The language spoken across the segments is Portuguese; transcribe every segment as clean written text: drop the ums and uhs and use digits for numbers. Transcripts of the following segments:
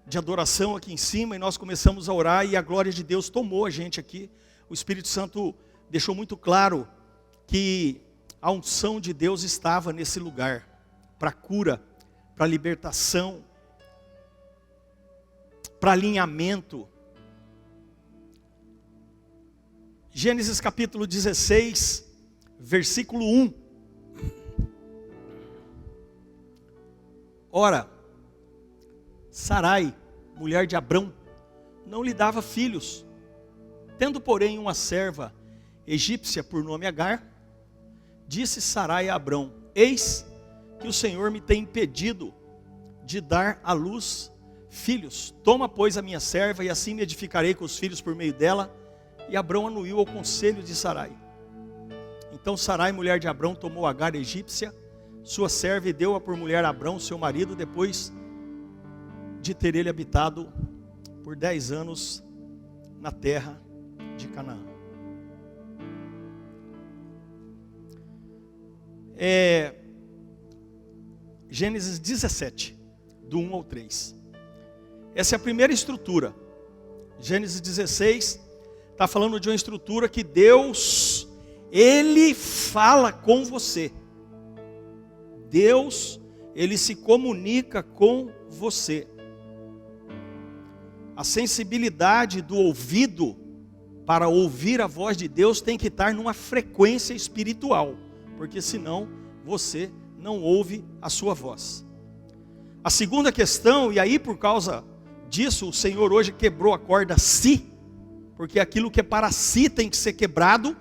de adoração aqui em cima, e nós começamos a orar, e a glória de Deus tomou a gente aqui. O Espírito Santo deixou muito claro que a unção de Deus estava nesse lugar, para cura, para libertação, para alinhamento. Gênesis capítulo 16, versículo 1. Ora, Sarai, mulher de Abrão, não lhe dava filhos, tendo porém uma serva egípcia por nome Agar, disse Sarai a Abrão: eis que o Senhor me tem impedido de dar à luz filhos. Toma, pois, a minha serva, e assim me edificarei com os filhos por meio dela. E Abrão anuiu ao conselho de Sarai. Então Sarai, mulher de Abrão, tomou Agar egípcia, sua serva, e deu-a por mulher a Abrão, seu marido, depois de ter ele habitado por 10 anos na terra de Canaã. Gênesis 17, do 1 ao 3. Essa é a primeira estrutura. Gênesis 16 está falando de uma estrutura que Deus, Ele fala com você. Deus, Ele se comunica com você. A sensibilidade do ouvido para ouvir a voz de Deus tem que estar numa frequência espiritual, porque senão você não ouve a sua voz. A segunda questão, e aí por causa disso o Senhor hoje quebrou a corda si, porque aquilo que é para si tem que ser quebrado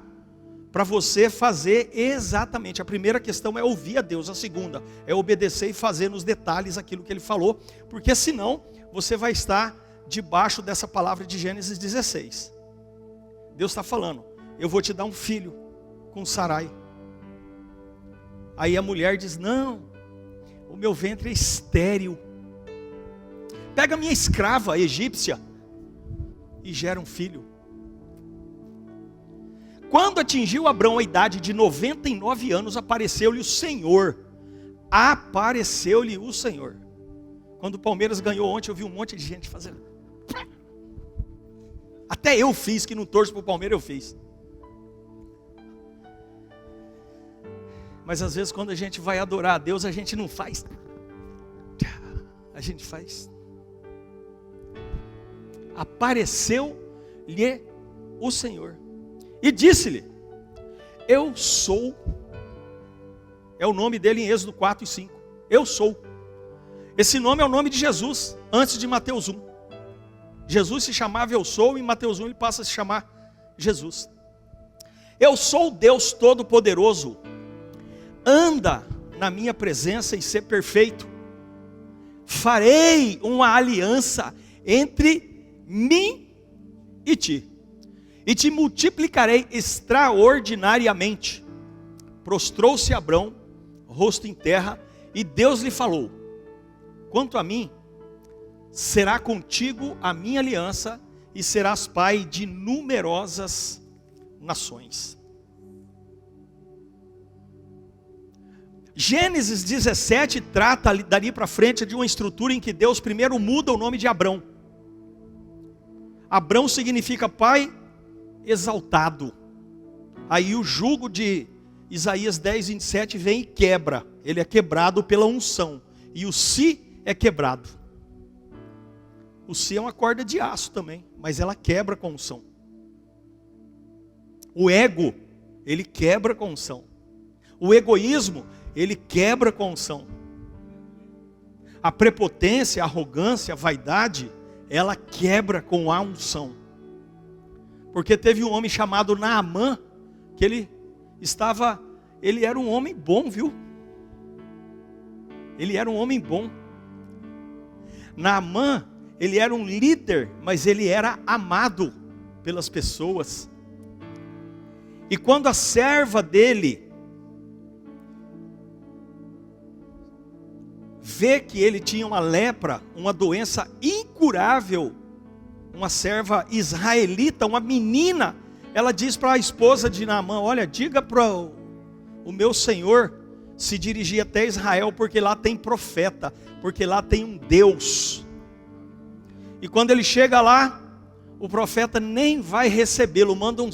para você fazer exatamente. A primeira questão é ouvir a Deus, a segunda é obedecer e fazer nos detalhes aquilo que Ele falou, porque senão você vai estar debaixo dessa palavra de Gênesis 16. Deus está falando: eu vou te dar um filho com Sarai. Aí a mulher diz: não, o meu ventre é estéril. Pega a minha escrava egípcia e gera um filho. Quando atingiu Abrão a idade de 99 anos, apareceu-lhe o Senhor. Apareceu-lhe o Senhor. Quando o Palmeiras ganhou ontem, eu vi um monte de gente fazendo. Até eu fiz, que não torço para o Palmeiras, eu fiz. Mas às vezes quando a gente vai adorar a Deus, a gente não faz. A gente faz. Apareceu-lhe o Senhor e disse-lhe: eu sou. É o nome dele em Êxodo 4 e 5. Eu sou. Esse nome é o nome de Jesus, antes de Mateus 1. Jesus se chamava Eu Sou, e em Mateus 1 ele passa a se chamar Jesus. Eu sou o Deus Todo-Poderoso. Anda na minha presença e ser perfeito. Farei uma aliança entre mim e ti, e te multiplicarei extraordinariamente. Prostrou-se Abrão, rosto em terra, e Deus lhe falou: quanto a mim, será contigo a minha aliança, e serás pai de numerosas nações. Gênesis 17 trata dali para frente de uma estrutura em que Deus primeiro muda o nome de Abrão. Abrão significa pai exaltado. Aí o jugo de Isaías 10, 27 vem e quebra. Ele é quebrado pela unção. E o si é quebrado. O si é uma corda de aço também, mas ela quebra com unção. O ego, ele quebra com unção. O egoísmo, ele quebra com unção. A prepotência, a arrogância, a vaidade, ela quebra com a unção. Porque teve um homem chamado Naamã, que ele era um homem bom, viu? Ele era um homem bom. Naamã, ele era um líder, mas ele era amado pelas pessoas. E quando a serva dele vê que ele tinha uma lepra, uma doença incurável, uma serva israelita, uma menina, ela diz para a esposa de Naamã: olha, diga para o meu senhor se dirigir até Israel, porque lá tem profeta, porque lá tem um Deus. E quando ele chega lá, o profeta nem vai recebê-lo, manda um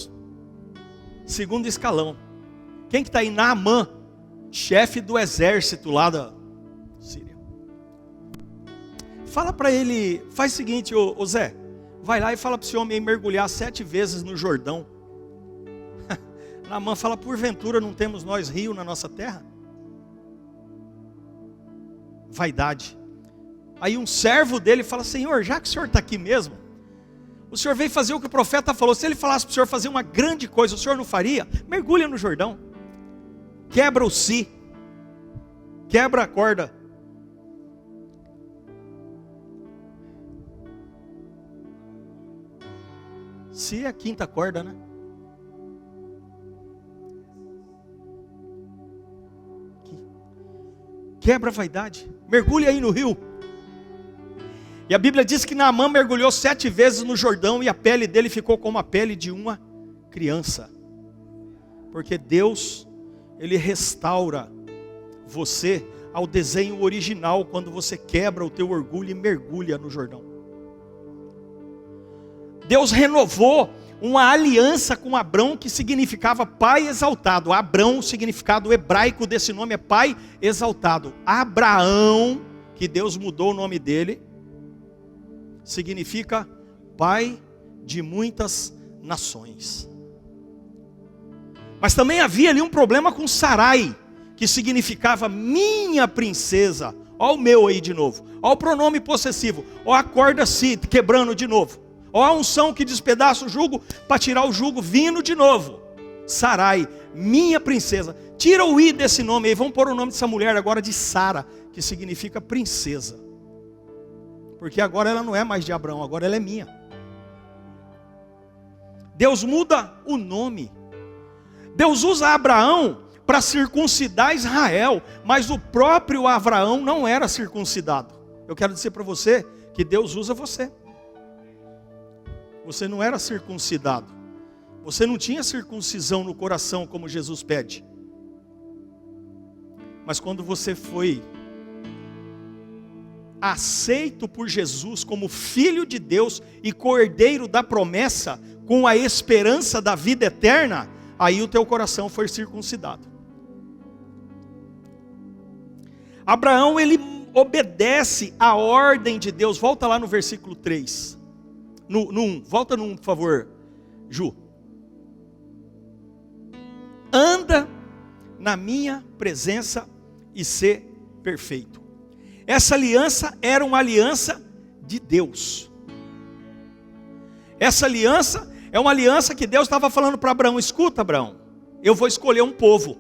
segundo escalão. Quem que está aí? Naamã, chefe do exército lá da Síria. Fala para ele, faz o seguinte, ô Zé, vai lá e fala para esse homem aí mergulhar 7 vezes no Jordão. Naamã fala, porventura não temos nós rio na nossa terra? Vaidade. Aí um servo dele fala, Senhor, já que o senhor está aqui mesmo, o senhor veio fazer o que o profeta falou, se ele falasse para o senhor fazer uma grande coisa, o senhor não faria? Mergulha no Jordão, quebra o si, quebra a corda. Si é a 5ª corda, né? Quebra a vaidade, mergulha aí no rio. E a Bíblia diz que Naamã mergulhou 7 vezes no Jordão e a pele dele ficou como a pele de uma criança. Porque Deus, Ele restaura você ao desenho original quando você quebra o teu orgulho e mergulha no Jordão. Deus renovou uma aliança com Abrão que significava pai exaltado. Abrão, o significado hebraico desse nome é pai exaltado. Abraão, que Deus mudou o nome dele, significa pai de muitas nações. Mas também havia ali um problema com Sarai, que significava minha princesa. Olha o meu aí de novo, olha o pronome possessivo, olha a corda si quebrando de novo, olha a unção que despedaça o jugo para tirar o jugo vindo de novo. Sarai, minha princesa. Tira o i desse nome aí, vamos pôr o nome dessa mulher agora de Sara, que significa princesa. Porque agora ela não é mais de Abraão, agora ela é minha. Deus muda o nome. Deus usa Abraão para circuncidar Israel, mas o próprio Abraão não era circuncidado. Eu quero dizer para você que Deus usa você. Você não era circuncidado. Você não tinha circuncisão no coração como Jesus pede. Mas quando você foi aceito por Jesus como filho de Deus e cordeiro da promessa, com a esperança da vida eterna, aí o teu coração foi circuncidado. Abraão, ele obedece à ordem de Deus. Volta lá no versículo 3. No 1, volta no 1, por favor, Ju. Anda na minha presença e ser perfeito. Essa aliança era uma aliança de Deus. Essa aliança é uma aliança que Deus estava falando para Abraão. Escuta, Abraão, eu vou escolher um povo.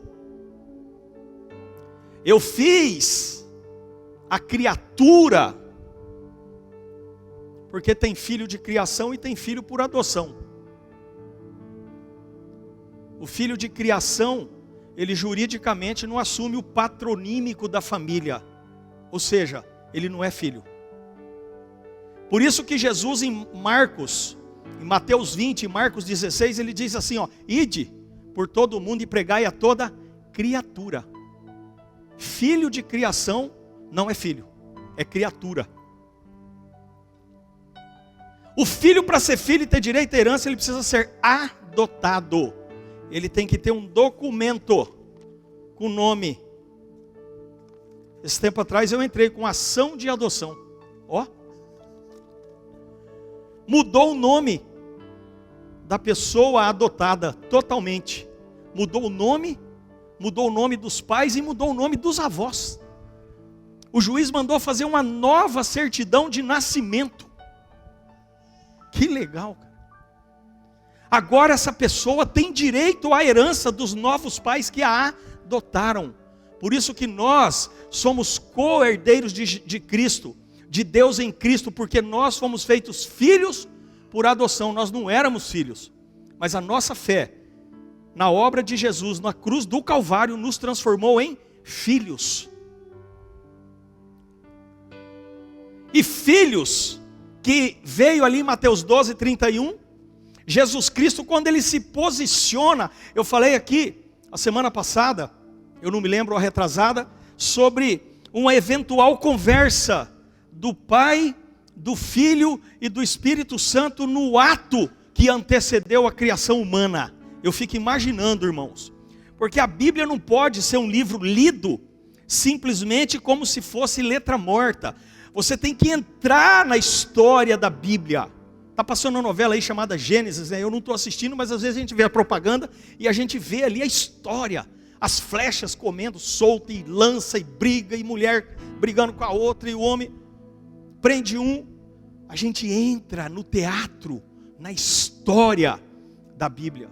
Eu fiz a criatura, porque tem filho de criação e tem filho por adoção. O filho de criação, ele juridicamente não assume o patronímico da família. Ou seja, ele não é filho. Por isso que Jesus em Marcos, em Mateus 20, em Marcos 16, ele diz assim, ó, ide por todo o mundo e pregai a toda criatura. Filho de criação não é filho, é criatura. O filho, para ser filho e ter direito à herança, ele precisa ser adotado. Ele tem que ter um documento com nome. Esse tempo atrás eu entrei com ação de adoção. Ó. Mudou o nome da pessoa adotada totalmente. Mudou o nome dos pais e mudou o nome dos avós. O juiz mandou fazer uma nova certidão de nascimento. Que legal, cara. Agora essa pessoa tem direito à herança dos novos pais que a adotaram. Por isso que nós somos co-herdeiros de Cristo, de Deus em Cristo, porque nós fomos feitos filhos por adoção. Nós não éramos filhos, mas a nossa fé na obra de Jesus, na cruz do Calvário, nos transformou em filhos. E filhos que veio ali em Mateus 12, 31, Jesus Cristo, quando ele se posiciona, eu falei aqui, a semana passada, eu não me lembro a retrasada, sobre uma eventual conversa do pai do Filho e do Espírito Santo no ato que antecedeu a criação humana. Eu fico imaginando, irmãos, porque a Bíblia não pode ser um livro lido simplesmente como se fosse letra morta. Você tem que entrar na história da Bíblia. Está passando uma novela aí chamada Gênesis, né? Eu não estou assistindo, mas às vezes a gente vê a propaganda e a gente vê ali a história. As flechas comendo solta e lança e briga, e mulher brigando com a outra, e o homem prende um. A gente entra no teatro, na história da Bíblia.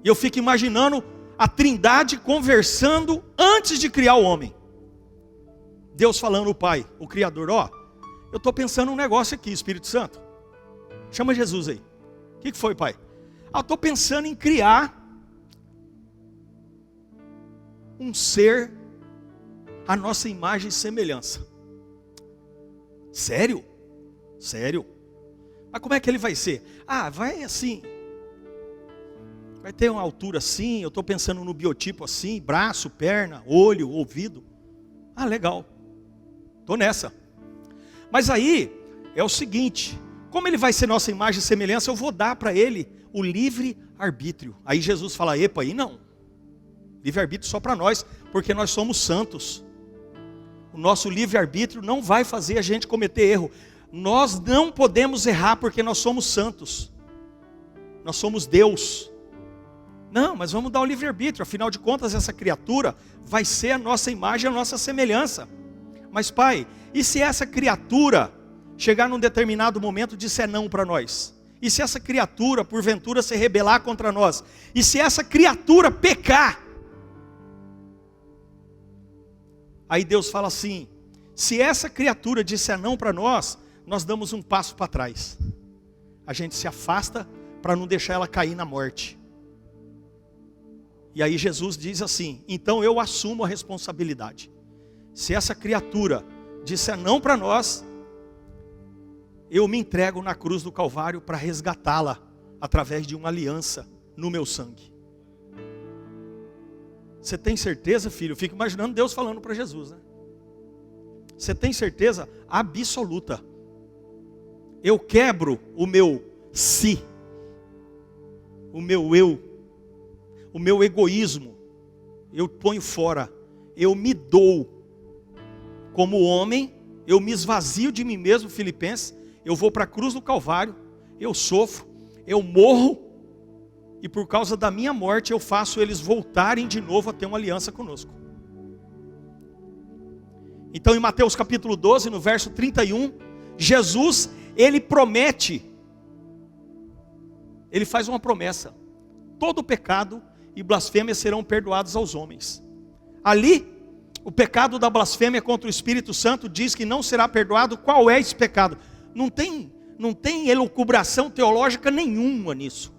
E eu fico imaginando a Trindade conversando antes de criar o homem. Deus falando, o Pai, o Criador, ó, eu estou pensando um negócio aqui, Espírito Santo. Chama Jesus aí. O que foi, Pai? Eu estou pensando em criar um ser à nossa imagem e semelhança. Sério? Sério? Mas como é que ele vai ser? Ah, vai assim. Vai ter uma altura assim, eu estou pensando no biotipo assim, braço, perna, olho, ouvido. Ah, legal. Estou nessa. Mas aí, é o seguinte, como ele vai ser nossa imagem e semelhança, eu vou dar para ele o livre-arbítrio. Aí Jesus fala, epa, aí não. Livre-arbítrio só para nós, porque nós somos santos. O nosso livre-arbítrio não vai fazer a gente cometer erro. Nós não podemos errar porque nós somos santos. Nós somos Deus. Não, mas vamos dar o livre-arbítrio. Afinal de contas, essa criatura vai ser a nossa imagem, a nossa semelhança. Mas Pai, e se essa criatura chegar num determinado momento e disser não para nós? E se essa criatura, porventura, se rebelar contra nós? E se essa criatura pecar? Aí Deus fala assim, se essa criatura disser não para nós, nós damos um passo para trás. A gente se afasta para não deixar ela cair na morte. E aí Jesus diz assim, então eu assumo a responsabilidade. Se essa criatura disser não para nós, eu me entrego na cruz do Calvário para resgatá-la através de uma aliança no meu sangue. Você tem certeza, filho? Eu fico imaginando Deus falando para Jesus, né? Você tem certeza absoluta? Eu quebro o meu si, o meu eu, o meu egoísmo, eu ponho fora, eu me dou como homem, eu me esvazio de mim mesmo, Filipenses, eu vou para a cruz do Calvário, eu sofro, eu morro, e por causa da minha morte eu faço eles voltarem de novo a ter uma aliança conosco. Então em Mateus capítulo 12, no verso 31, Jesus, ele promete, ele faz uma promessa, todo pecado e blasfêmia serão perdoados aos homens. Ali, o pecado da blasfêmia contra o Espírito Santo diz que não será perdoado. Qual é esse pecado? Não tem elucubração teológica nenhuma nisso.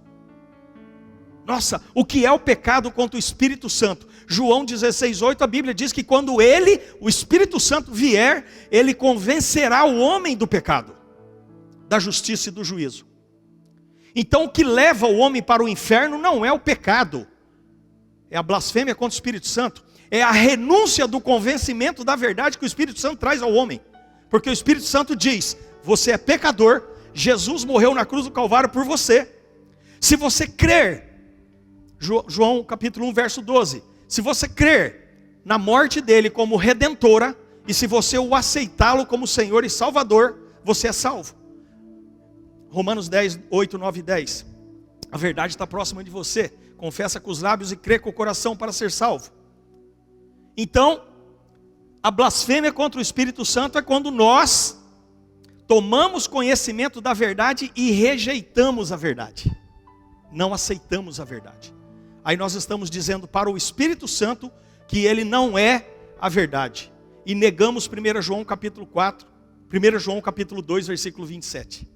Nossa, o que é o pecado contra o Espírito Santo? João 16:8, a Bíblia diz que quando ele, o Espírito Santo vier, ele convencerá o homem do pecado, da justiça e do juízo. Então o que leva o homem para o inferno não é o pecado, é a blasfêmia contra o Espírito Santo, é a renúncia do convencimento da verdade que o Espírito Santo traz ao homem. Porque o Espírito Santo diz, você é pecador, Jesus morreu na cruz do Calvário por você. Se você crer, João capítulo 1, verso 12, se você crer na morte dele como redentora, e se você o aceitá-lo como Senhor e Salvador, você é salvo. Romanos 10, 8, 9 e 10, a verdade está próxima de você, confessa com os lábios e crê com o coração para ser salvo. Então, a blasfêmia contra o Espírito Santo é quando nós tomamos conhecimento da verdade e rejeitamos a verdade, não aceitamos a verdade. Aí nós estamos dizendo para o Espírito Santo que ele não é a verdade. E negamos 1 João capítulo 4, 1 João capítulo 2, versículo 27.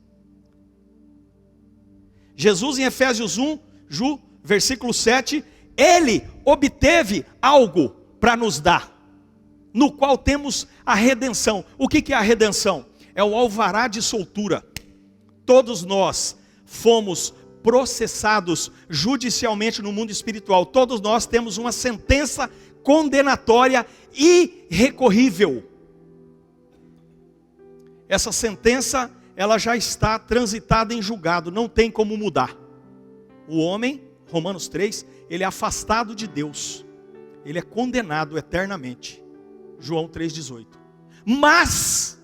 Jesus em Efésios 1, versículo 7, ele obteve algo para nos dar, no qual temos a redenção. O que é a redenção? É o alvará de soltura. Todos nós fomos processados judicialmente no mundo espiritual. Todos nós temos uma sentença condenatória irrecorrível. Essa sentença ela já está transitada em julgado, não tem como mudar. O homem, Romanos 3, ele é afastado de Deus, ele é condenado eternamente. João 3,18. Mas,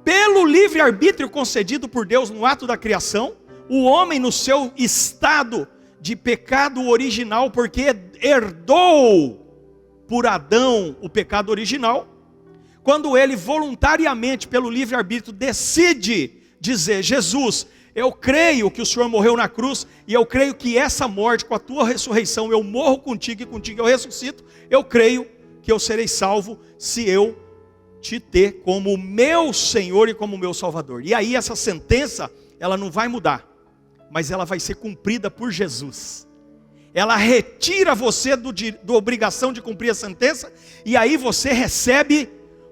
pelo livre-arbítrio concedido por Deus no ato da criação, o homem no seu estado de pecado original, porque herdou por Adão o pecado original, quando ele voluntariamente, pelo livre-arbítrio, decide dizer: Jesus, eu creio que o Senhor morreu na cruz, e eu creio que essa morte, com a tua ressurreição, eu morro contigo e contigo eu ressuscito, eu creio que eu serei salvo se eu te ter como meu Senhor e como meu Salvador. E aí essa sentença, ela não vai mudar, mas ela vai ser cumprida por Jesus. Ela retira você da obrigação de cumprir a sentença, e aí você recebe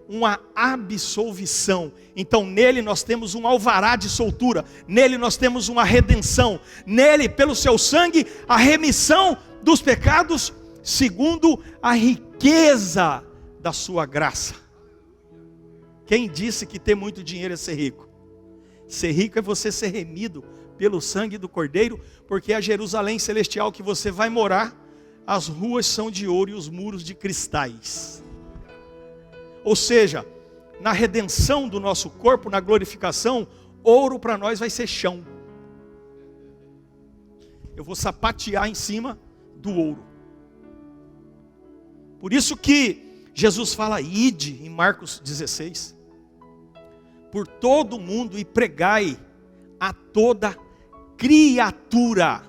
uma absolvição. Então nele nós temos um alvará de soltura, nele nós temos uma redenção, nele, pelo seu sangue, a remissão dos pecados, segundo a riqueza da sua graça. Quem disse que ter muito dinheiro é ser rico? Ser rico é você ser remido pelo sangue do Cordeiro, porque a Jerusalém celestial que você vai morar, as ruas são de ouro e os muros de cristais. Ou seja, na redenção do nosso corpo, na glorificação, ouro para nós vai ser chão. Eu vou sapatear em cima do ouro. Por isso que Jesus fala: ide, em Marcos 16, por todo o mundo e pregai a toda criatura,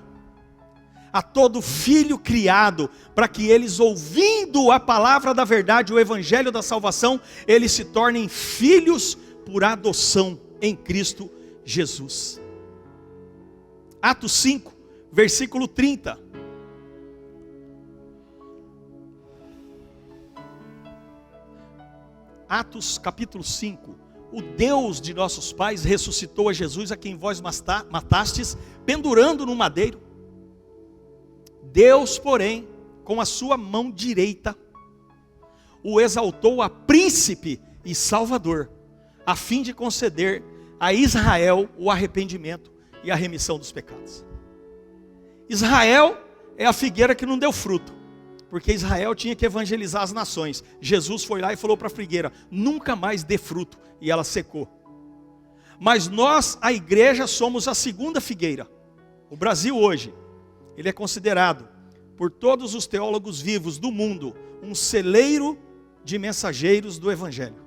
a todo filho criado, para que eles, ouvindo a palavra da verdade, o evangelho da salvação, eles se tornem filhos por adoção em Cristo Jesus. Atos 5, versículo 30. Atos capítulo 5. O Deus de nossos pais ressuscitou a Jesus, a quem vós matastes, pendurando no madeiro. Deus, porém, com a sua mão direita, o exaltou a príncipe e salvador, a fim de conceder a Israel o arrependimento e a remissão dos pecados. Israel é a figueira que não deu fruto, porque Israel tinha que evangelizar as nações. Jesus foi lá e falou para a figueira: nunca mais dê fruto, e ela secou. Mas nós, a igreja, somos a segunda figueira. O Brasil hoje, ele é considerado, por todos os teólogos vivos do mundo, um celeiro de mensageiros do evangelho.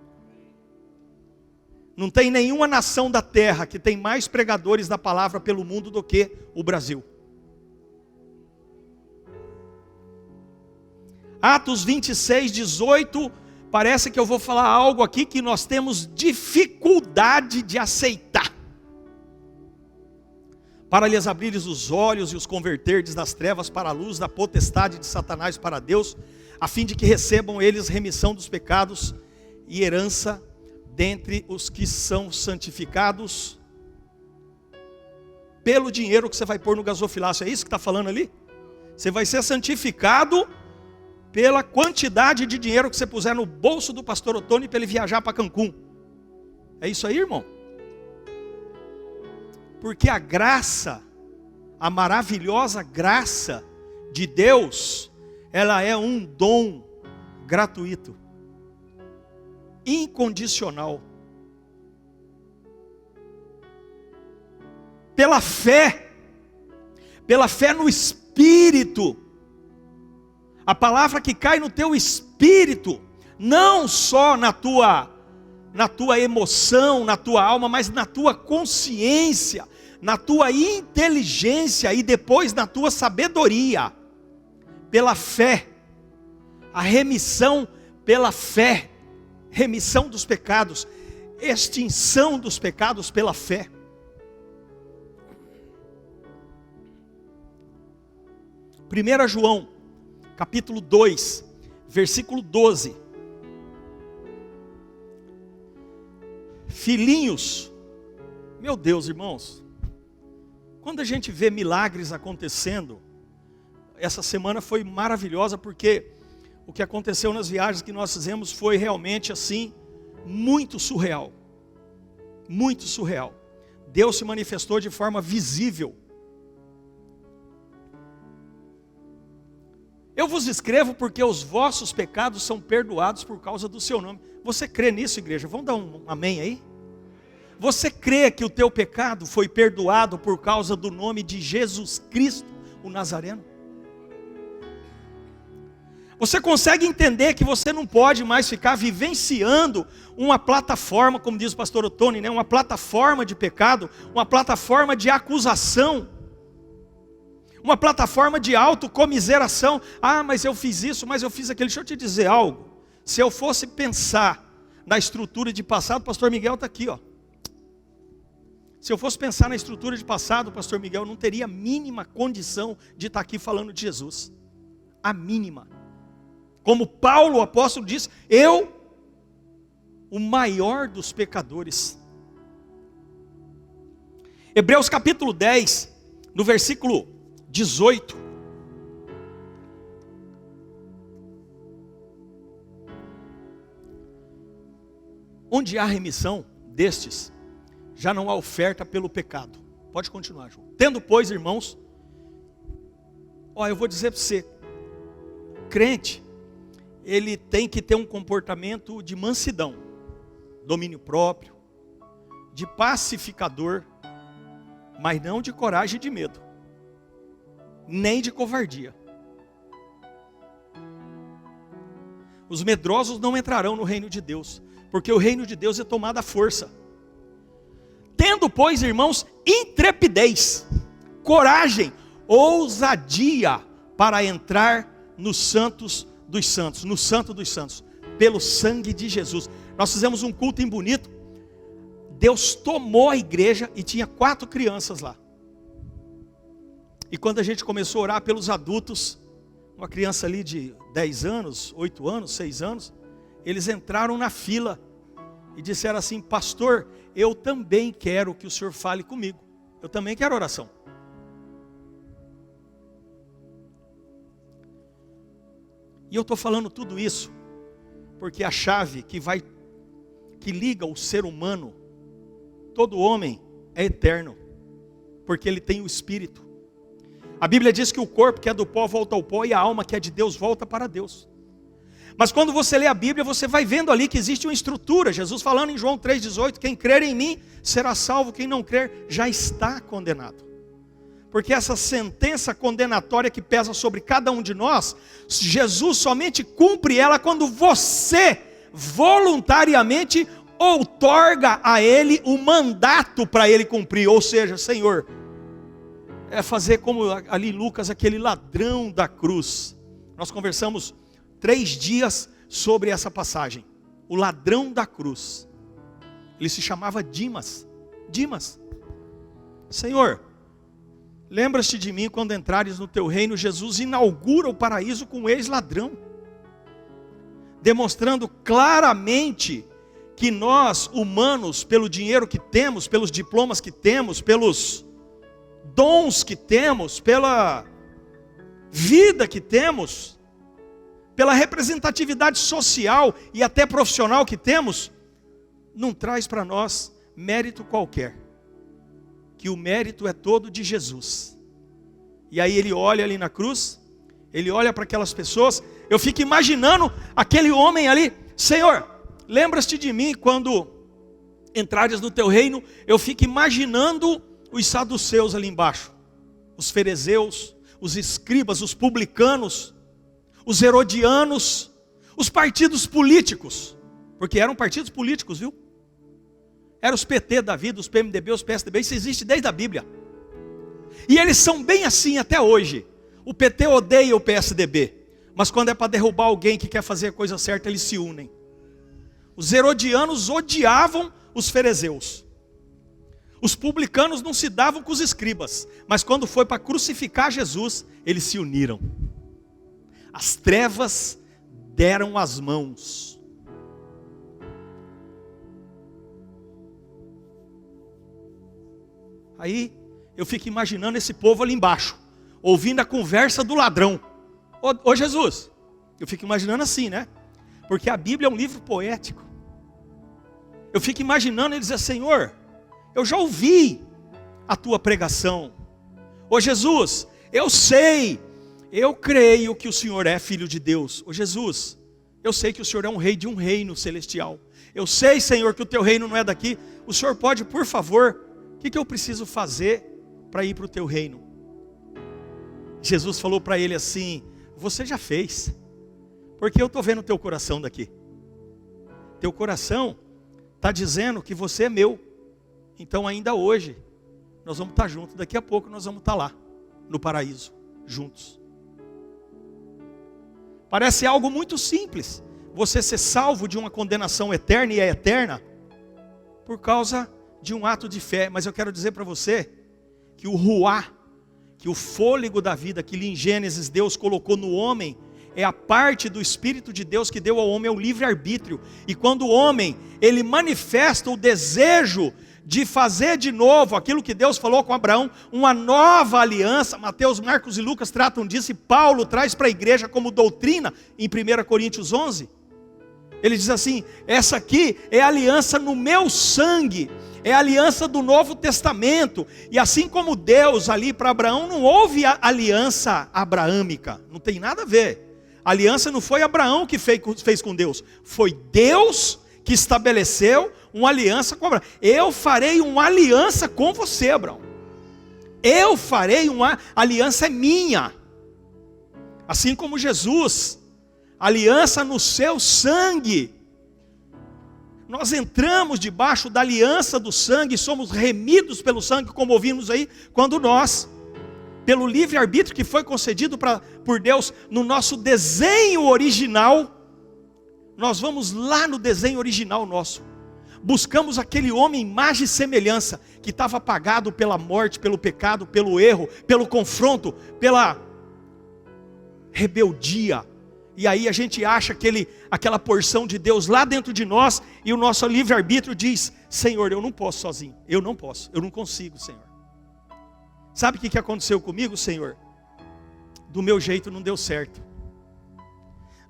Não tem nenhuma nação da terra que tem mais pregadores da palavra pelo mundo do que o Brasil. Atos 26, 18, parece que eu vou falar algo aqui que nós temos dificuldade de aceitar. Para lhes abrires os olhos e os converterdes das trevas para a luz, da potestade de Satanás para Deus, a fim de que recebam eles remissão dos pecados e herança dentre os que são santificados pelo dinheiro que você vai pôr no gasofilácio. É isso que está falando ali? Você vai ser santificado pela quantidade de dinheiro que você puser no bolso do pastor Otônio para ele viajar para Cancún. É isso aí, irmão? Porque a graça, a maravilhosa graça de Deus, ela é um dom gratuito, incondicional. Pela fé no Espírito. A palavra que cai no teu espírito, não só na tua emoção, na tua alma, mas na tua consciência, na tua inteligência e depois na tua sabedoria. Pela fé, a remissão pela fé, remissão dos pecados, extinção dos pecados pela fé. Primeira João capítulo 2, versículo 12. Filhinhos, meu Deus, irmãos, quando a gente vê milagres acontecendo, essa semana foi maravilhosa, porque o que aconteceu nas viagens que nós fizemos foi realmente assim, muito surreal. muito surreal. Deus se manifestou de forma visível. Eu vos escrevo porque os vossos pecados são perdoados por causa do seu nome. Você crê nisso, igreja? Vamos dar um amém aí? Você crê que o teu pecado foi perdoado por causa do nome de Jesus Cristo, o Nazareno? Você consegue entender que você não pode mais ficar vivenciando uma plataforma, como diz o pastor Otoni, né? Uma plataforma de pecado, uma plataforma de acusação, uma plataforma de autocomiseração. Ah, mas eu fiz isso, mas eu fiz aquilo. Deixa eu te dizer algo. Se eu fosse pensar na estrutura de passado, o pastor Miguel está aqui, ó. Se eu fosse pensar na estrutura de passado, o pastor Miguel não teria a mínima condição de estar aqui falando de Jesus. A mínima. Como Paulo, o apóstolo, diz, eu, o maior dos pecadores. Hebreus capítulo 10, no versículo 18. Onde há remissão destes, já não há oferta pelo pecado. Pode continuar, João. Tendo, pois, irmãos, eu vou dizer para você, crente, ele tem que ter um comportamento de mansidão, domínio próprio, de pacificador, mas não de coragem e de medo, nem de covardia. Os medrosos não entrarão no reino de Deus, porque o reino de Deus é tomado à força. Tendo, pois, irmãos, intrepidez, coragem, ousadia para entrar nos santos dos santos, no santo dos santos, pelo sangue de Jesus. Nós fizemos um culto em Bonito. Deus tomou a igreja e tinha 4 crianças lá. E quando a gente começou a orar pelos adultos, uma criança ali de 10 anos, 8 anos, 6 anos, eles entraram na fila e disseram assim: pastor, eu também quero que o senhor fale comigo, eu também quero oração. E eu estou falando tudo isso porque a chave que liga o ser humano, todo homem é eterno, porque ele tem o Espírito. A Bíblia diz que o corpo que é do pó volta ao pó e a alma que é de Deus volta para Deus. Mas quando você lê a Bíblia, você vai vendo ali que existe uma estrutura. Jesus falando em João 3,18, quem crer em mim será salvo, quem não crer já está condenado. Porque essa sentença condenatória que pesa sobre cada um de nós, Jesus somente cumpre ela quando você voluntariamente outorga a Ele o mandato para Ele cumprir. Ou seja, Senhor, é fazer como ali Lucas, aquele ladrão da cruz. Nós conversamos 3 dias sobre essa passagem. O ladrão da cruz. Ele se chamava Dimas. Dimas. Senhor, lembra-te de mim quando entrares no teu reino. Jesus inaugura o paraíso com um ex-ladrão, demonstrando claramente que nós, humanos, pelo dinheiro que temos, pelos diplomas que temos, pelos dons que temos, pela vida que temos, pela representatividade social e até profissional que temos, não traz para nós mérito qualquer. Que o mérito é todo de Jesus. E aí ele olha ali na cruz, ele olha para aquelas pessoas, eu fico imaginando aquele homem ali: Senhor, lembra-te de mim quando entrares no teu reino. Eu fico imaginando os saduceus ali embaixo, os fariseus, os escribas, os publicanos, os herodianos, os partidos políticos, porque eram partidos políticos, viu? Eram os PT da vida, os PMDB, os PSDB, isso existe desde a Bíblia. E eles são bem assim até hoje. O PT odeia o PSDB, mas quando é para derrubar alguém que quer fazer a coisa certa, eles se unem. Os herodianos odiavam os fariseus. Os publicanos não se davam com os escribas, mas quando foi para crucificar Jesus, eles se uniram. As trevas deram as mãos. Aí eu fico imaginando esse povo ali embaixo, ouvindo a conversa do ladrão. Ô Jesus, eu fico imaginando assim, né? Porque a Bíblia é um livro poético. Eu fico imaginando ele dizer: Senhor, eu já ouvi a tua pregação. Ô Jesus, eu sei, eu creio que o Senhor é Filho de Deus. Ô Jesus, eu sei que o Senhor é um rei de um reino celestial. Eu sei, Senhor, que o teu reino não é daqui. O Senhor pode, por favor, o que eu preciso fazer para ir para o teu reino? Jesus falou para ele assim: você já fez, porque eu estou vendo o teu coração daqui. Teu coração está dizendo que você é meu. Então ainda hoje, nós vamos estar juntos. Daqui a pouco nós vamos estar lá, no paraíso, juntos. Parece algo muito simples, você ser salvo de uma condenação eterna, e é eterna, por causa de um ato de fé. Mas eu quero dizer para você, que o ruá, que o fôlego da vida, que em Gênesis Deus colocou no homem, é a parte do Espírito de Deus que deu ao homem o livre-arbítrio. E quando o homem, ele manifesta o desejo de fazer de novo aquilo que Deus falou com Abraão, uma nova aliança. Mateus, Marcos e Lucas tratam disso, e Paulo traz para a igreja como doutrina, em 1 Coríntios 11. Ele diz assim: essa aqui é a aliança no meu sangue, é a aliança do Novo Testamento. E assim como Deus ali para Abraão, não houve a aliança abraâmica, não tem nada a ver. A aliança não foi Abraão que fez com Deus, foi Deus que estabeleceu uma aliança com Abraão. Eu farei uma aliança com você, Abraão. Eu farei uma aliança, é minha. Assim como Jesus, aliança no seu sangue. Nós entramos debaixo da aliança do sangue, somos remidos pelo sangue, como ouvimos aí, quando nós, pelo livre-arbítrio que foi concedido por Deus, no nosso desenho original, nós vamos lá no desenho original nosso, buscamos aquele homem, imagem e semelhança, que estava apagado pela morte, pelo pecado, pelo erro, pelo confronto, pela rebeldia. E aí a gente acha aquela porção de Deus lá dentro de nós, e o nosso livre-arbítrio diz: Senhor, eu não posso sozinho, eu não consigo, Senhor. Sabe o que aconteceu comigo, Senhor? Do meu jeito não deu certo.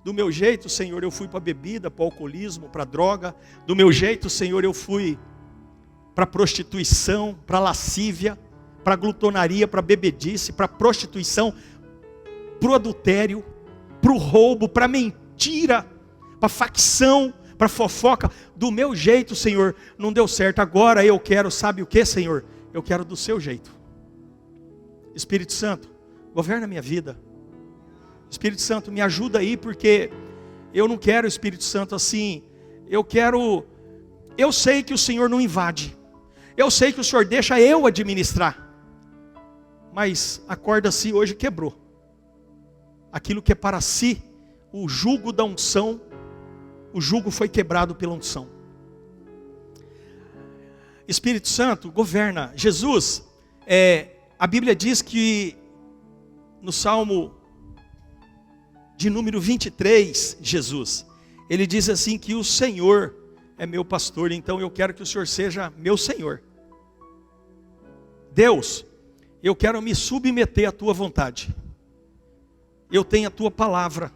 Do meu jeito, Senhor, eu fui para a bebida, para o alcoolismo, para a droga. Do meu jeito, Senhor, eu fui para a prostituição, para a lascívia, para a glutonaria, para a bebedice, para a prostituição, para o adultério, para o roubo, para a mentira, para a facção, para a fofoca. Do meu jeito, Senhor, não deu certo. Agora eu quero, sabe o que, Senhor? Eu quero do seu jeito. Espírito Santo, governa a minha vida. Espírito Santo, me ajuda aí, porque eu não quero, Espírito Santo, assim. Eu sei que o Senhor não invade. Eu sei que o Senhor deixa eu administrar. Mas a corda-se hoje quebrou. Aquilo que é para si, o jugo da unção, o jugo foi quebrado pela unção. Espírito Santo, governa. Jesus, a Bíblia diz que no Salmo de número 23, Jesus, ele diz assim que o Senhor é meu pastor, então eu quero que o Senhor seja meu Senhor. Deus, eu quero me submeter à tua vontade. Eu tenho a tua palavra,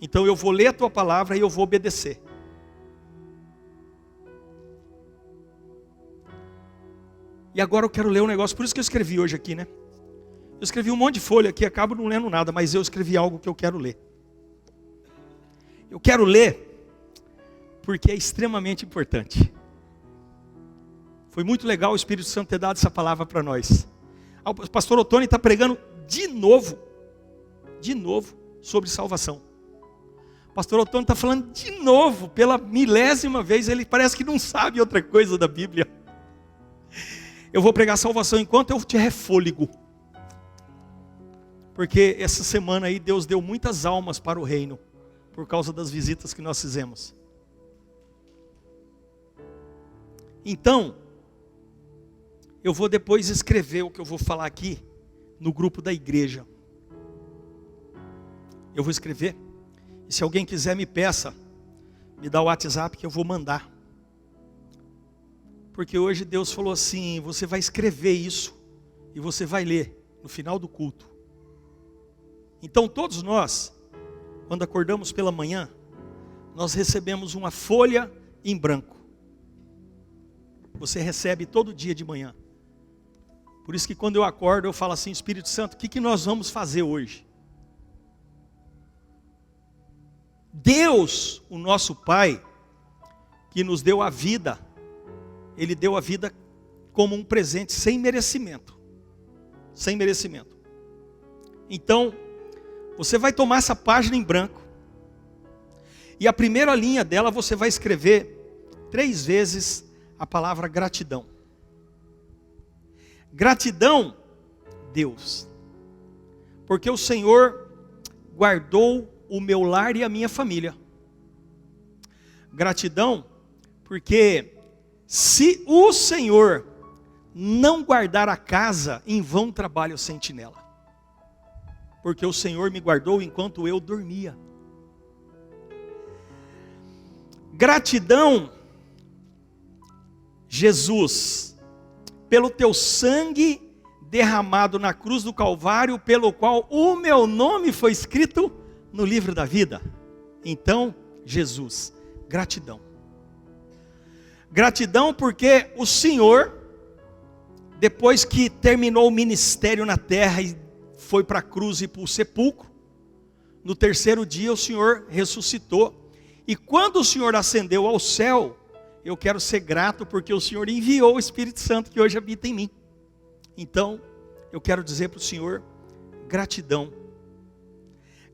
então eu vou ler a tua palavra e eu vou obedecer. E agora eu quero ler um negócio, por isso que eu escrevi hoje aqui, né? Eu escrevi um monte de folha aqui, acabo não lendo nada, mas eu escrevi algo que eu quero ler. Eu quero ler, porque é extremamente importante. Foi muito legal o Espírito Santo ter dado essa palavra para nós. O pastor Otônio está pregando de novo, sobre salvação. O pastor Otônio está falando de novo, pela 1000ª vez, ele parece que não sabe outra coisa da Bíblia. Eu vou pregar salvação enquanto eu tiver fôlego. Porque essa semana aí Deus deu muitas almas para o reino, por causa das visitas que nós fizemos. Então, eu vou depois escrever o que eu vou falar aqui no grupo da igreja. Eu vou escrever, e se alguém quiser me peça, me dá o WhatsApp que eu vou mandar. Porque hoje Deus falou assim, você vai escrever isso, e você vai ler no final do culto. Então todos nós, quando acordamos pela manhã, nós recebemos uma folha em branco. você recebe todo dia de manhã. Por isso que quando eu acordo, eu falo assim: Espírito Santo, o que nós vamos fazer hoje? Deus, o nosso Pai, que nos deu a vida, Ele deu a vida como um presente, sem merecimento. Sem merecimento. Então, você vai tomar essa página em branco, e a primeira linha dela você vai escrever 3 vezes a palavra gratidão. Gratidão, Deus, porque o Senhor guardou o meu lar e a minha família. Gratidão, porque se o Senhor não guardar a casa, em vão trabalha o sentinela. Porque o Senhor me guardou enquanto eu dormia. Gratidão, Jesus, pelo teu sangue derramado na cruz do Calvário, pelo qual o meu nome foi escrito no livro da vida. Então, Jesus, gratidão. Gratidão porque o Senhor, depois que terminou o ministério na terra e foi para a cruz e para o sepulcro, no 3º dia o Senhor ressuscitou. E quando o Senhor ascendeu ao céu, eu quero ser grato porque o Senhor enviou o Espírito Santo que hoje habita em mim. Então, eu quero dizer para o Senhor, gratidão.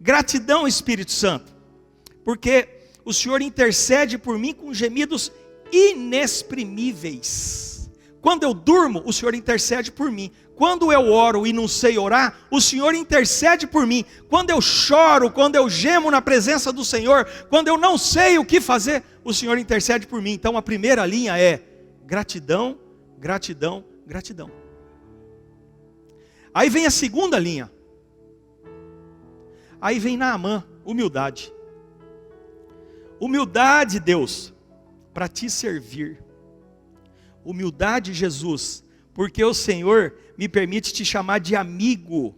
Gratidão, Espírito Santo, porque o Senhor intercede por mim com gemidos inexprimíveis. Quando eu durmo, o Senhor intercede por mim. Quando eu oro e não sei orar, o Senhor intercede por mim. Quando eu choro, quando eu gemo na presença do Senhor, quando eu não sei o que fazer, o Senhor intercede por mim. Então a primeira linha é gratidão, gratidão, gratidão. Aí vem a segunda linha. Aí vem Naamã, humildade. Humildade, Deus, para te servir. Humildade, Jesus, porque o Senhor me permite te chamar de amigo.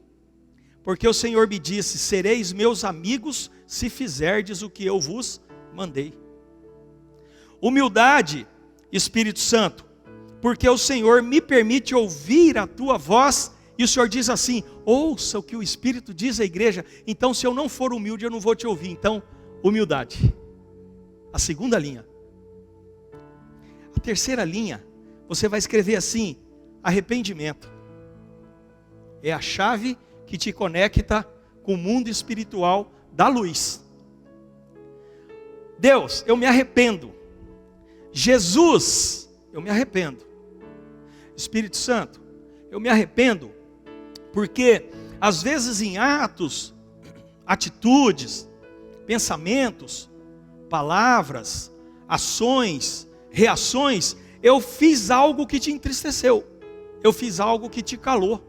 Porque o Senhor me disse: sereis meus amigos se fizerdes o que eu vos mandei. Humildade, Espírito Santo, porque o Senhor me permite ouvir a tua voz. E o Senhor diz assim: ouça o que o Espírito diz à igreja. Então, se eu não for humilde, eu não vou te ouvir. Então, humildade. A segunda linha. A terceira linha, você vai escrever assim: arrependimento. É a chave que te conecta com o mundo espiritual da luz. Deus, eu me arrependo. Jesus, eu me arrependo. Espírito Santo, eu me arrependo, porque às vezes em atos, atitudes, pensamentos, palavras, ações, reações, eu fiz algo que te entristeceu, eu fiz algo que te calou.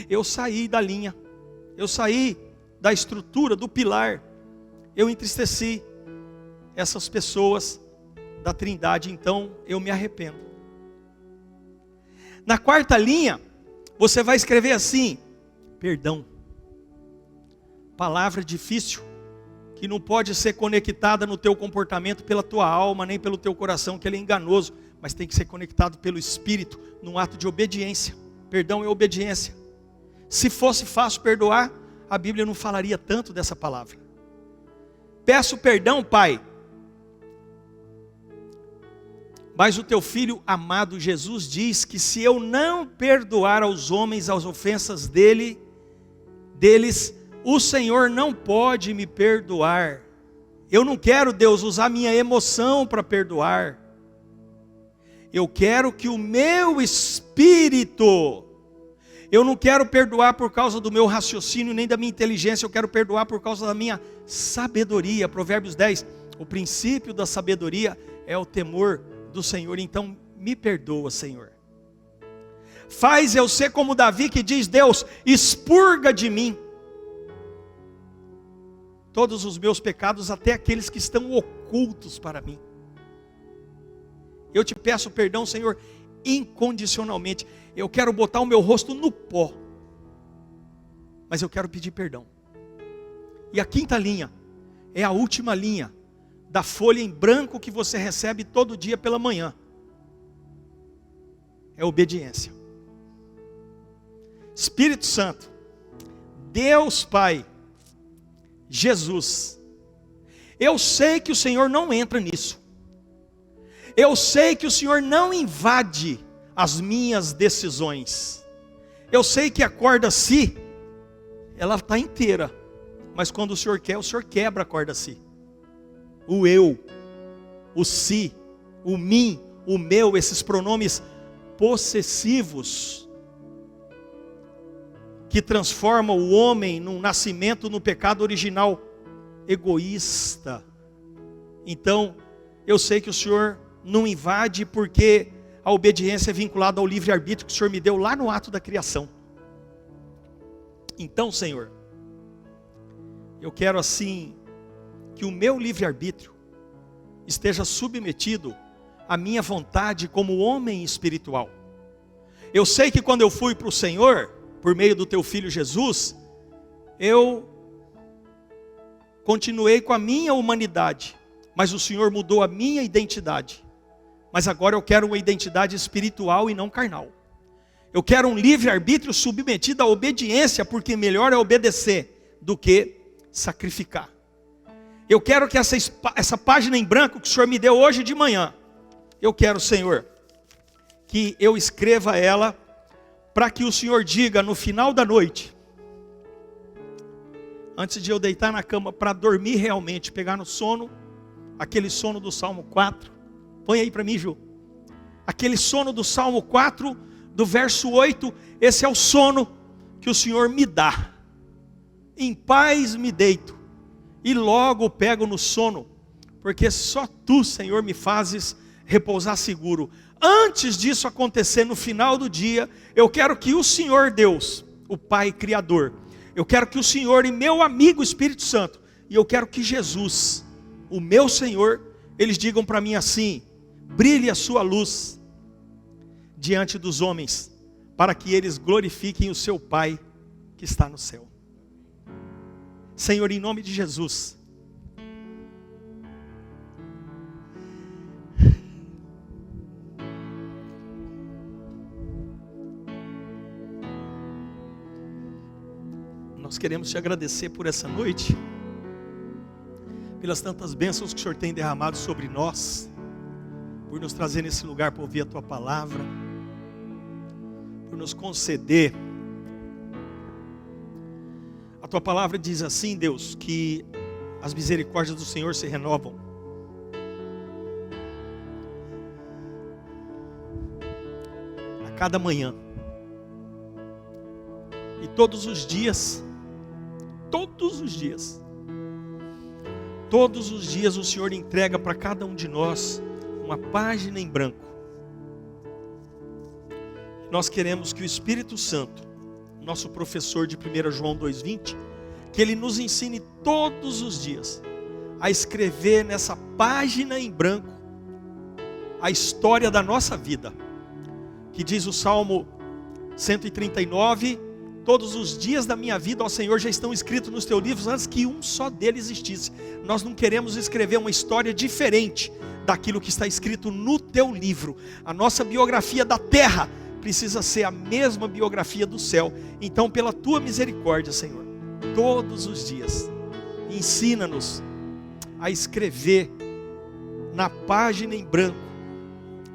Eu saí da linha, eu saí da estrutura, do pilar, eu entristeci essas pessoas da Trindade, então eu me arrependo. Na quarta linha, você vai escrever assim: perdão. Palavra difícil, que não pode ser conectada no teu comportamento pela tua alma, nem pelo teu coração, que ele é enganoso, mas tem que ser conectado pelo Espírito, num ato de obediência. Perdão é obediência. Se fosse fácil perdoar, a Bíblia não falaria tanto dessa palavra. Peço perdão, Pai, mas o teu Filho amado Jesus diz que se eu não perdoar aos homens as ofensas deles, o Senhor não pode me perdoar. Eu não quero, Deus, usar minha emoção para perdoar. Eu quero que o meu espírito, eu não quero perdoar por causa do meu raciocínio, nem da minha inteligência, eu quero perdoar por causa da minha sabedoria. Provérbios 10, o princípio da sabedoria é o temor do Senhor. Então me perdoa, Senhor. Faz eu ser como Davi, que diz: Deus, expurga de mim todos os meus pecados, até aqueles que estão ocultos para mim. Eu te peço perdão, Senhor, incondicionalmente. Eu quero botar o meu rosto no pó, mas eu quero pedir perdão. E a quinta linha é a última linha da folha em branco que você recebe todo dia pela manhã. é obediência. Espírito Santo, Deus Pai, Jesus, eu sei que o Senhor não entra nisso. Eu sei que o Senhor não invade as minhas decisões. Eu sei que a corda si, ela está inteira. Mas quando o Senhor quebra a corda si. O eu, o si, o mim, o meu, esses pronomes possessivos, que transformam o homem num nascimento no pecado original egoísta. Então, eu sei que o Senhor não invade, porque a obediência é vinculada ao livre-arbítrio que o Senhor me deu lá no ato da criação. Então, Senhor, eu quero assim, que o meu livre-arbítrio esteja submetido à minha vontade como homem espiritual. Eu sei que quando eu fui para o Senhor, por meio do teu Filho Jesus, eu continuei com a minha humanidade, mas o Senhor mudou a minha identidade. Mas agora eu quero uma identidade espiritual e não carnal. Eu quero um livre-arbítrio submetido à obediência, porque melhor é obedecer do que sacrificar. Eu quero que essa página em branco que o Senhor me deu hoje de manhã, eu quero, Senhor, que eu escreva ela, para que o Senhor diga no final da noite, antes de eu deitar na cama para dormir realmente, pegar no sono, aquele sono do Salmo 4, põe aí para mim, Ju, aquele sono do Salmo 4, do verso 8, esse é o sono que o Senhor me dá. Em paz me deito, e logo pego no sono, porque só Tu, Senhor, me fazes repousar seguro. Antes disso acontecer, no final do dia, eu quero que o Senhor Deus, o Pai Criador, eu quero que o Senhor e meu amigo Espírito Santo, e eu quero que Jesus, o meu Senhor, eles digam para mim assim: brilhe a sua luz diante dos homens, para que eles glorifiquem o seu Pai que está no céu. Senhor, em nome de Jesus, nós queremos te agradecer por essa noite, pelas tantas bênçãos que o Senhor tem derramado sobre nós, por nos trazer nesse lugar para ouvir a Tua palavra, por nos conceder. A Tua palavra diz assim, Deus, que as misericórdias do Senhor se renovam a cada manhã. E todos os dias o Senhor entrega para cada um de nós uma página em branco. Nós queremos que o Espírito Santo, nosso professor de 1 João 2,20, que ele nos ensine todos os dias a escrever nessa página em branco a história da nossa vida, que diz o Salmo 139, todos os dias da minha vida, ó Senhor, já estão escritos nos teus livros antes que um só deles existisse. Nós não queremos escrever uma história diferente daquilo que está escrito no teu livro. A nossa biografia da terra precisa ser a mesma biografia do céu. Então, pela tua misericórdia, Senhor, todos os dias, ensina-nos a escrever na página em branco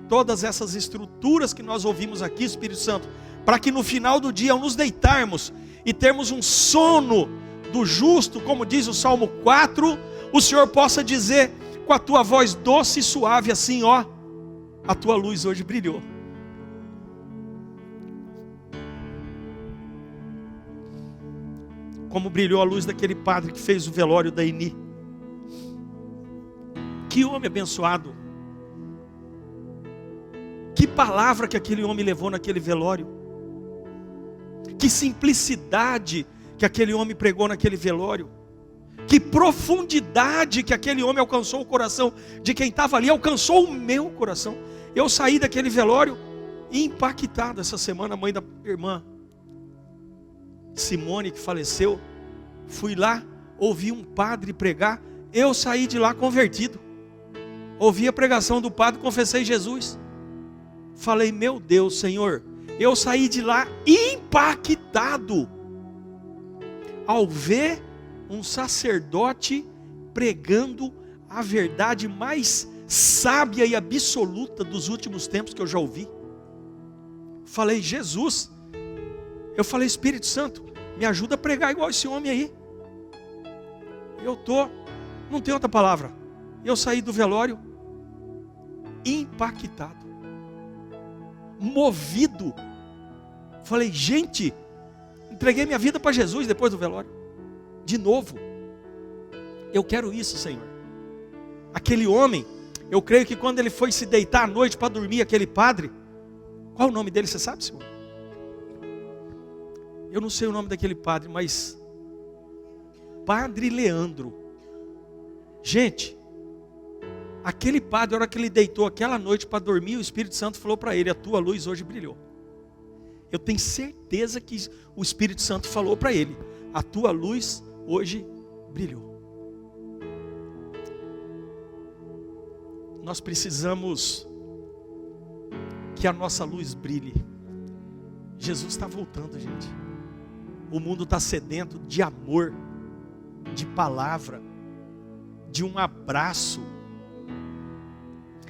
todas essas estruturas que nós ouvimos aqui, Espírito Santo, para que no final do dia, ao nos deitarmos e termos um sono do justo, como diz o Salmo 4, o Senhor possa dizer com a tua voz doce e suave assim, ó, a tua luz hoje brilhou. Como brilhou a luz daquele padre que fez o velório da Eni. Que homem abençoado. Que palavra que aquele homem levou naquele velório. Que simplicidade que aquele homem pregou naquele velório. Que profundidade que aquele homem alcançou o coração de quem estava ali, alcançou o meu coração. Eu saí daquele velório impactado essa semana. A mãe da irmã Simone, que faleceu, fui lá, ouvi um padre pregar, eu saí de lá convertido. Ouvi a pregação do padre, confessei Jesus. Falei, meu Deus, Senhor, eu saí de lá impactado ao ver um sacerdote pregando a verdade mais sábia e absoluta dos últimos tempos que eu já ouvi. Falei, Jesus, eu falei, Espírito Santo, me ajuda a pregar igual esse homem aí. Não tem outra palavra. Eu saí do velório impactado, movido. Falei, gente, entreguei minha vida para Jesus depois do velório. De novo. Eu quero isso, Senhor. Aquele homem, eu creio que quando ele foi se deitar à noite para dormir, aquele padre, qual o nome dele, você sabe, Senhor? Eu não sei o nome daquele padre, mas Padre Leandro. Gente, aquele padre, a hora que ele deitou aquela noite para dormir, o Espírito Santo falou para ele, a tua luz hoje brilhou. Eu tenho certeza que o Espírito Santo falou para ele, a tua luz hoje brilhou. Nós precisamos que a nossa luz brilhe. Jesus está voltando, gente. O mundo está sedento de amor, de palavra, de um abraço.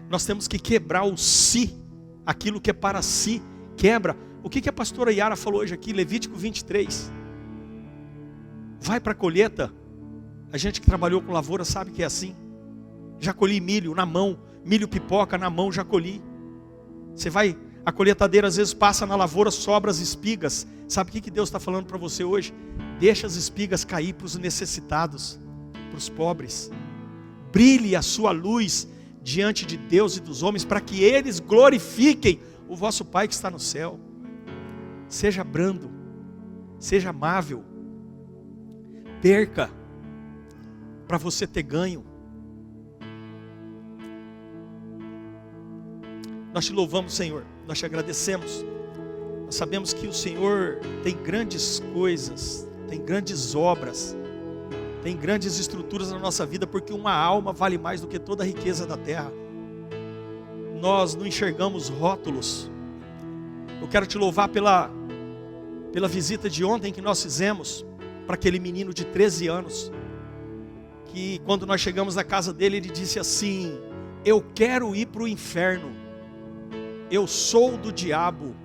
Nós temos que quebrar o si, aquilo que é para si, quebra. O que a pastora Yara falou hoje aqui, Levítico 23. Vai para a colheita. A gente que trabalhou com lavoura sabe que é assim. Já colhi milho na mão, milho pipoca na mão, já colhi. Você vai, a colheitadeira às vezes passa na lavoura, sobra as espigas. Sabe o que Deus está falando para você hoje? Deixa as espigas cair para os necessitados, para os pobres. Brilhe a sua luz diante de Deus e dos homens, para que eles glorifiquem o vosso Pai que está no céu. Seja brando, seja amável, perca, para você ter ganho. Nós te louvamos, Senhor, nós te agradecemos. Nós sabemos que o Senhor tem grandes coisas, tem grandes obras, tem grandes estruturas na nossa vida, porque uma alma vale mais do que toda a riqueza da terra. Nós não enxergamos rótulos. Eu quero te louvar pela visita de ontem que nós fizemos para aquele menino de 13 anos, que quando nós chegamos na casa dele, ele disse assim, eu quero ir para o inferno, eu sou do diabo,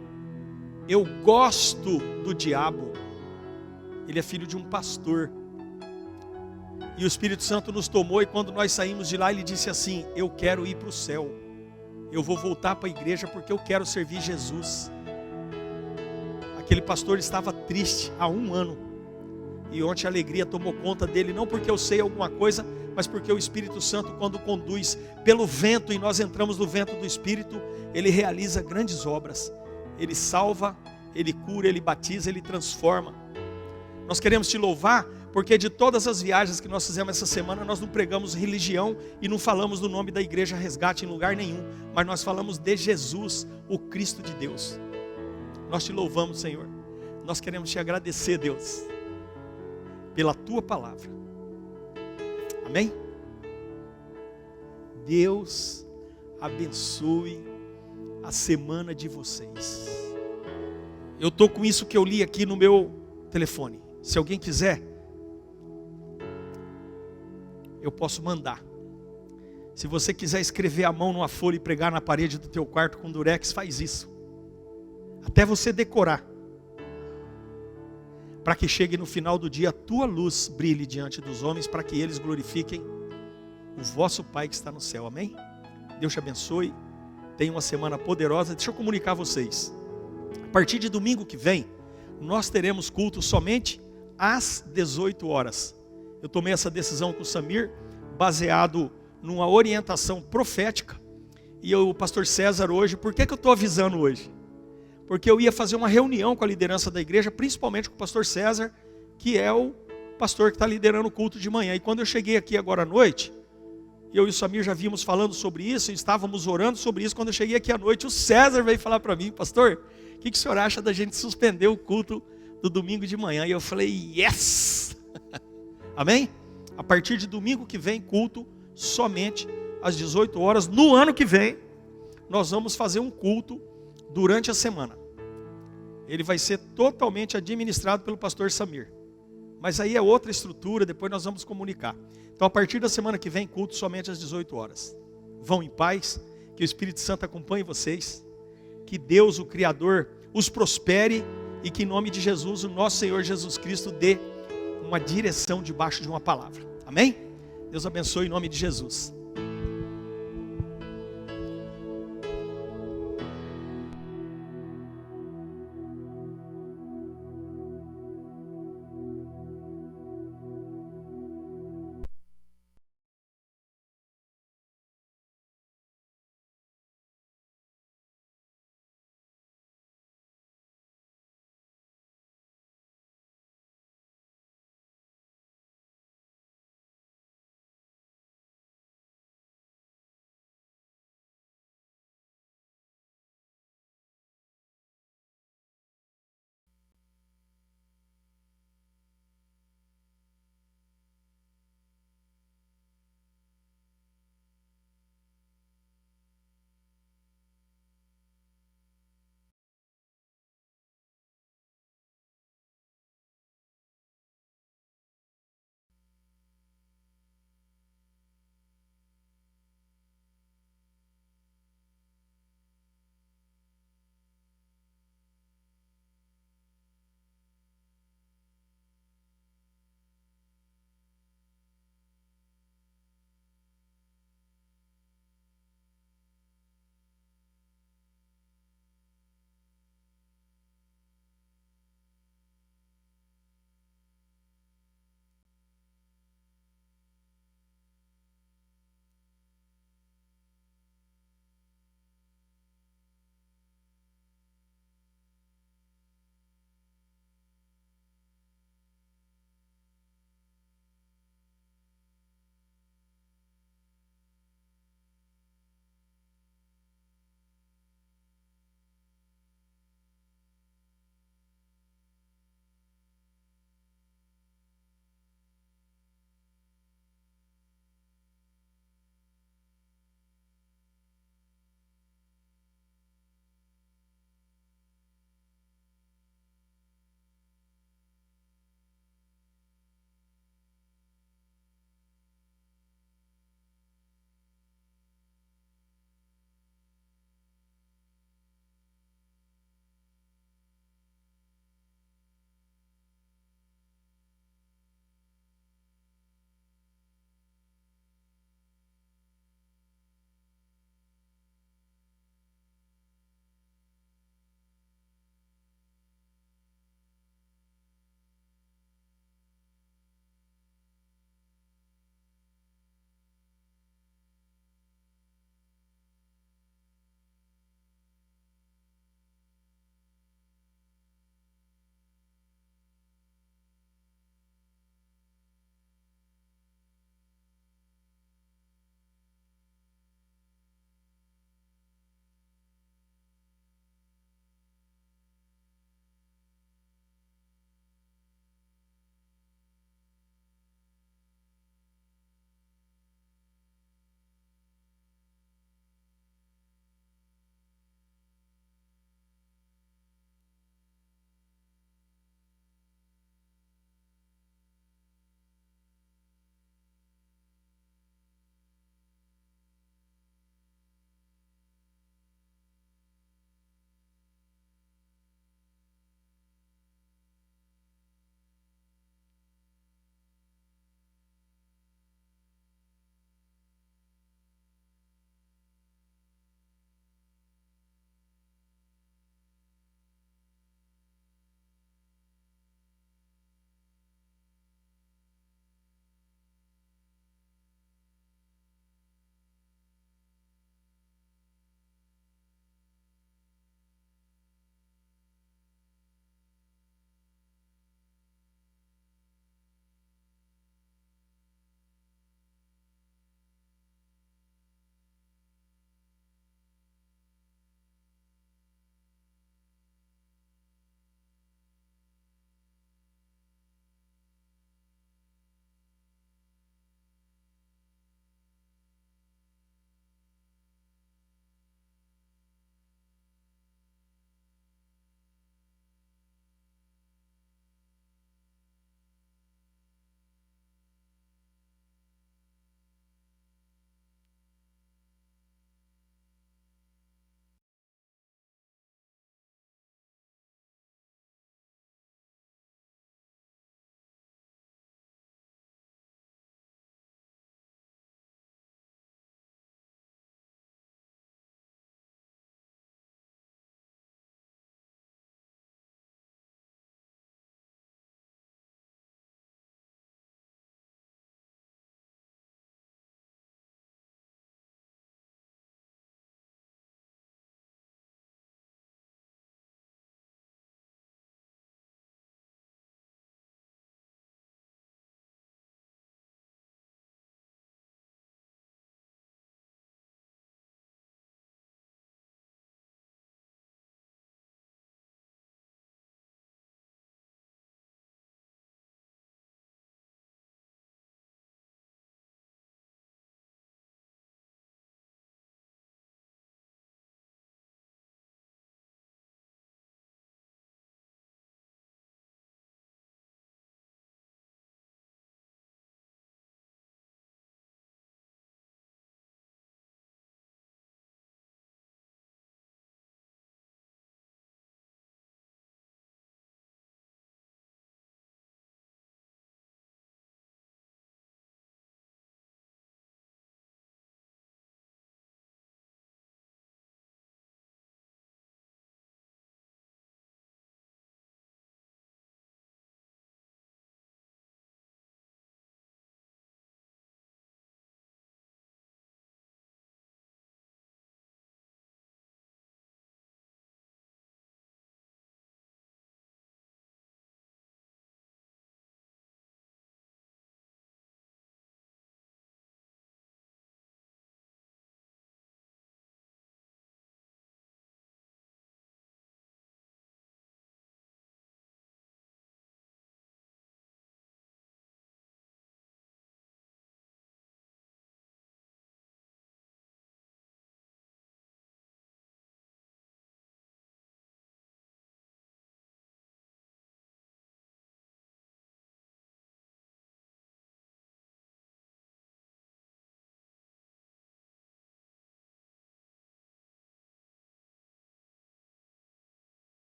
eu gosto do diabo. Ele é filho de um pastor, e o Espírito Santo nos tomou, e quando nós saímos de lá, ele disse assim, eu quero ir para o céu, eu vou voltar para a igreja porque eu quero servir Jesus. Aquele pastor estava triste há 1 ano, e ontem a alegria tomou conta dele, não porque eu sei alguma coisa, mas porque o Espírito Santo, quando conduz pelo vento, e nós entramos no vento do Espírito, ele realiza grandes obras. Ele salva, ele cura, ele batiza, ele transforma. Nós queremos te louvar, porque de todas as viagens que nós fizemos essa semana, nós não pregamos religião e não falamos do nome da Igreja Resgate em lugar nenhum, mas nós falamos de Jesus, o Cristo de Deus. Nós te louvamos, Senhor. Nós queremos te agradecer, Deus, pela tua palavra. Amém? Deus abençoe a semana de vocês. Eu estou com isso que eu li aqui no meu telefone. Se alguém quiser, eu posso mandar. Se você quiser escrever à mão numa folha e pregar na parede do teu quarto com durex, faz isso. Até você decorar. Para que chegue no final do dia, a tua luz brilhe diante dos homens, para que eles glorifiquem o vosso Pai que está no céu. Amém? Deus te abençoe. Tenha uma semana poderosa. Deixa eu comunicar a vocês. A partir de domingo que vem, nós teremos culto somente às 18 horas. Eu tomei essa decisão com o Samir, baseado numa orientação profética. E o pastor César hoje, por que eu estou avisando hoje? Porque eu ia fazer uma reunião com a liderança da igreja, principalmente com o pastor César, que é o pastor que está liderando o culto de manhã. E quando eu cheguei aqui agora à noite, eu e o Samir já vimos falando sobre isso, e estávamos orando sobre isso. Quando eu cheguei aqui à noite, o César veio falar para mim, pastor, o que o senhor acha da gente suspender o culto do domingo de manhã? E eu falei, yes! Amém? A partir de domingo que vem, culto somente às 18 horas. No ano que vem, nós vamos fazer um culto durante a semana. Ele vai ser totalmente administrado pelo pastor Samir. Mas aí é outra estrutura, depois nós vamos comunicar. Então a partir da semana que vem, culto somente às 18 horas. Vão em paz, que o Espírito Santo acompanhe vocês, que Deus, o Criador, os prospere e que em nome de Jesus, o nosso Senhor Jesus Cristo, dê uma direção debaixo de uma palavra. Amém? Deus abençoe em nome de Jesus.